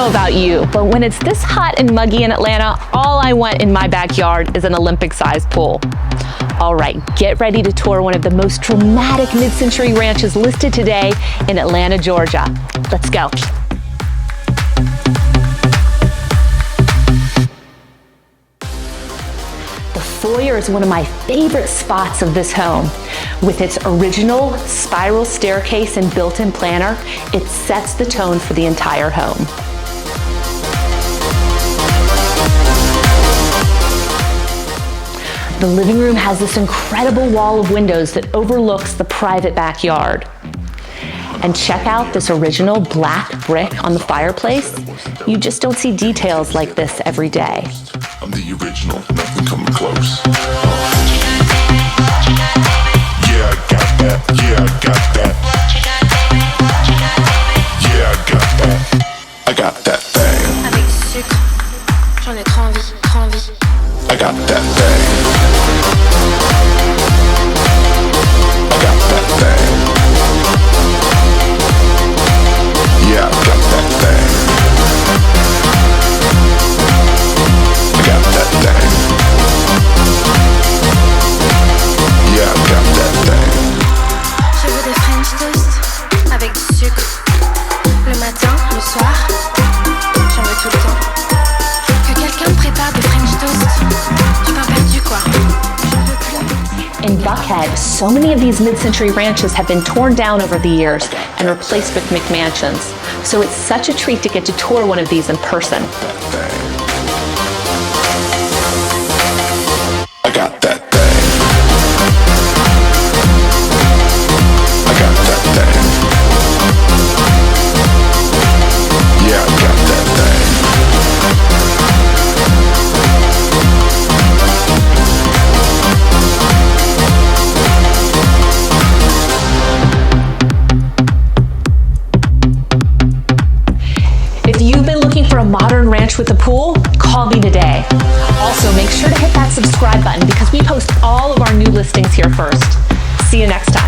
know about you, but when it's this hot and muggy in Atlanta, all I want in my backyard is an Olympic-sized pool. All right, get ready to tour one of the most dramatic mid-century ranches listed today in Atlanta, Georgia. Let's go. The foyer is one of my favorite spots of this home. With its original spiral staircase and built-in planter, it sets the tone for the entire home. The living room has this incredible wall of windows that overlooks the private backyard. And check out this original black brick on the fireplace. You just don't see details like this every day. I'm the original, nothing coming close. Yeah, I got that. Yeah, I got that. Yeah, I got that. I got that thing. Avec du sucre, j'en ai trop envie, trop envie. I got that thing. I got that thing. Yeah, I got that thing. I got that thing. Yeah, I got that thing. Je veux des French toast avec du sucre. Le matin, le soir, j'en veux tout le temps. Que quelqu'un me prépare des French toast. Du pain perdu quoi. J'en veux plus. In Buckhead, so many of these mid-century ranches have been torn down over the years and replaced with McMansions. So it's such a treat to get to tour one of these in person. I got that thing. I got that thing. Yeah, I got that thing. If you've been looking for a modern ranch with a pool, call me today. Also, make sure to hit that subscribe button because we post all of our new listings here first. See you next time.